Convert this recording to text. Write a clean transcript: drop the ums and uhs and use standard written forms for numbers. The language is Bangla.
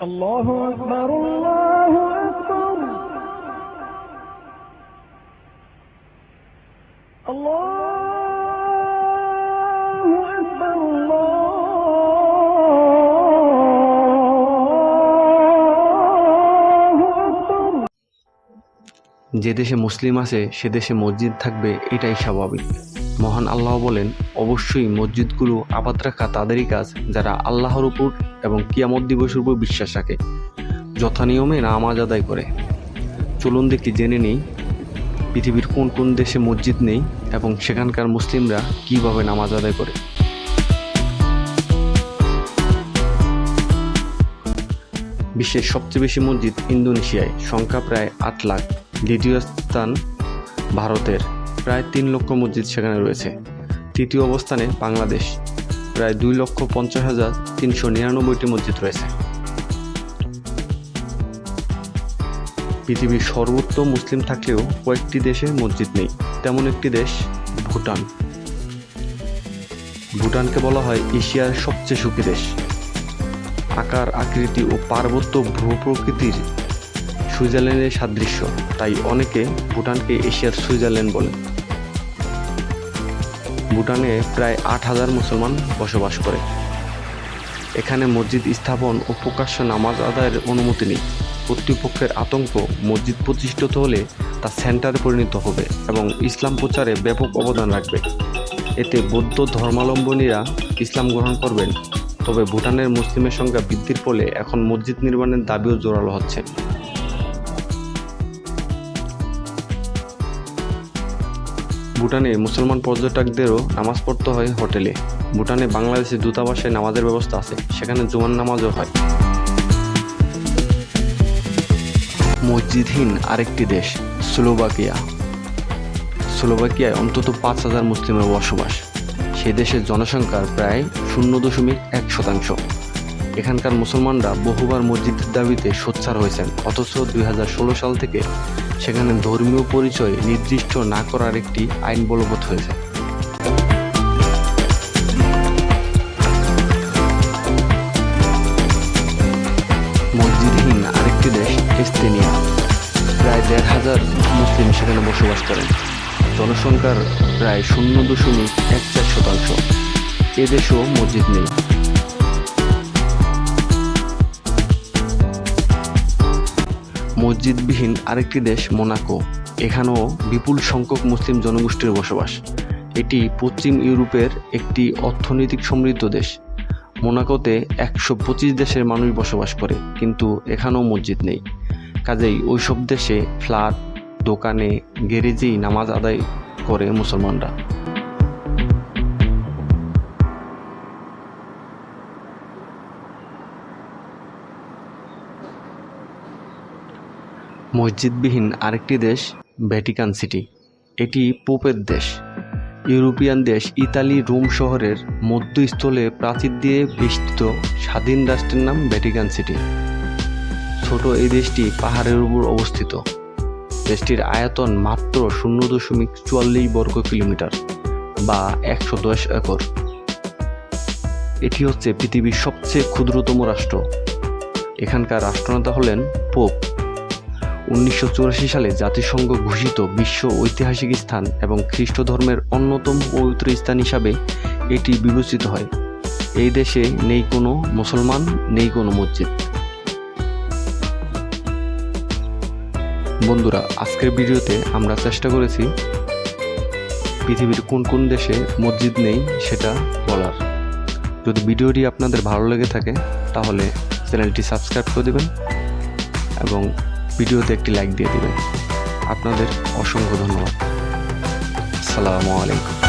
আল্লাহু আকবার, আল্লাহু আকবার, আল্লাহু আকবার, আল্লাহু আকবার। যে দেশে মুসলিম আছে সে দেশে মসজিদ থাকবে, এটাই স্বাভাবিক। মহান আল্লাহ বলেন, অবশ্যই মসজিদগুলো আবাদ রাখা তাদেরই কাজ যারা আল্লাহর উপর এবং কিয়ামত দিবসের উপর বিশ্বাস রাখে, যথানিয়মে নামাজ আদায় করে। চলুন দেখি জেনে নেই পৃথিবীর কোন কোন দেশে মসজিদ নেই এবং সেখানকার মুসলিমরা কিভাবে নামাজ আদায় করে। বিশ্বের সবচেয়ে বেশি মসজিদ ইন্দোনেশিয়ায়, সংখ্যা প্রায় 8 লাখ। দ্বিতীয় স্থান ভারতের, প্রায় 3 লক্ষ মসজিদ সেখানে রয়েছে। তৃতীয় অবস্থানে বাংলাদেশ, প্রায় 2,50,399টি মসজিদ রয়েছে। পৃথিবীর সর্বত্র মুসলিম থাকলেও কয়েকটি দেশে মসজিদ নেই। তেমন একটি দেশ ভুটান। ভুটানকে বলা হয় এশিয়ার সবচেয়ে সুখী দেশ। আকার আকৃতি ও পার্বত্য ভূপ্রকৃতির সুইজারল্যান্ডের সাদৃশ্য, তাই অনেকে ভুটানকে এশিয়ার সুইজারল্যান্ড বলে। ভুটানে প্রায় 8,000 মুসলমান বসবাস করে। এখানে মসজিদ স্থাপন ও প্রকাশ্য নামাজ আদায়ের অনুমতি নেই। কর্তৃপক্ষের আতঙ্ক, মসজিদ প্রতিষ্ঠিত হলে তা সেন্টারে পরিণত হবে এবং ইসলাম প্রচারে ব্যাপক অবদান রাখবে। এতে বৌদ্ধ ধর্মাবলম্বীরা ইসলাম গ্রহণ করবেন। তবে ভুটানের মুসলিমের সংখ্যা বৃদ্ধির ফলে এখন মসজিদ নির্মাণের দাবিও জোরালো হচ্ছে। ভুটানে মুসলমান পর্যটকদেরও নামাজ পড়তে হয় হোটেলে। ভুটানে বাংলাদেশের দূতাবাসে নামাজের ব্যবস্থা আছে, সেখানে জুমার নামাজও হয়। মসজিদহীন আরেকটি দেশ স্লোভাকিয়া। স্লোভাকিয়ায় অন্তত 5,000 মুসলিমের বসবাস। সে দেশের জনসংখ্যার প্রায় 0.1%। এখানকার মুসলমানরা বহুবার মসজিদের দাবিতে সোচ্চার হয়েছেন, অথচ 2016 সাল থেকে সেখানে ধর্মীয় পরিচয় নির্দিষ্ট না করার একটি আইন বলবৎ হয়েছে। মসজিদহীন আরেকটি দেশ এস্তোনিয়া। প্রায় 1,500 মুসলিম সেখানে বসবাস করেন। জনসংখ্যার প্রায় 0.14%। এ দেশেও মসজিদ নেই। মসজিদবিহীন আরেকটি দেশ মোনাকো। এখানেও বিপুল সংখ্যক মুসলিম জনগোষ্ঠীর বসবাস। এটি পশ্চিম ইউরোপের একটি অর্থনৈতিক সমৃদ্ধ দেশ। মোনাকোতে 125 দেশের মানুষ বসবাস করে, কিন্তু এখানেও মসজিদ নেই। কাজেই ওইসব দেশে ফ্ল্যাট, দোকানে, গ্যারেজেই নামাজ আদায় করে মুসলমানরা। মসজিদবিহীন আরেকটি দেশ ভ্যাটিকান সিটি। এটি পোপের দেশ। ইউরোপিয়ান দেশ ইতালি রোম শহরের মধ্যস্থলে প্রাচীর দিয়ে বেষ্টিত স্বাধীন রাষ্ট্রের নাম ভ্যাটিকান সিটি। ছোট এই দেশটি পাহাড়ের উপর অবস্থিত। দেশটির আয়তন মাত্র 0.44 বর্গ কিলোমিটার বা 110 একর। এটি হচ্ছে পৃথিবীর সবচেয়ে ক্ষুদ্রতম রাষ্ট্র। এখানকার রাষ্ট্রনেতা হলেন পোপ। 1984 সালে জাতিসংঘ ঘোষিত বিশ্ব ঐতিহাসিক স্থান এবং খ্রিস্ট ধর্মের অন্যতম পবিত্র স্থান হিসাবে এটি বিবেচিত হয়। এই দেশে নেই কোনো মুসলমান, নেই কোনো মসজিদ। বন্ধুরা, আজকের ভিডিওতে আমরা চেষ্টা করেছি পৃথিবীর কোন কোন দেশে মসজিদ নেই সেটা বলার। যদি ভিডিওটি আপনাদের ভালো লেগে থাকে তাহলে চ্যানেলটি সাবস্ক্রাইব করে দেবেন এবং ভিডিওতে একটি লাইক দিয়ে দেবেন। আপনাদের অসংখ্য ধন্যবাদ। আসসালামু আলাইকুম।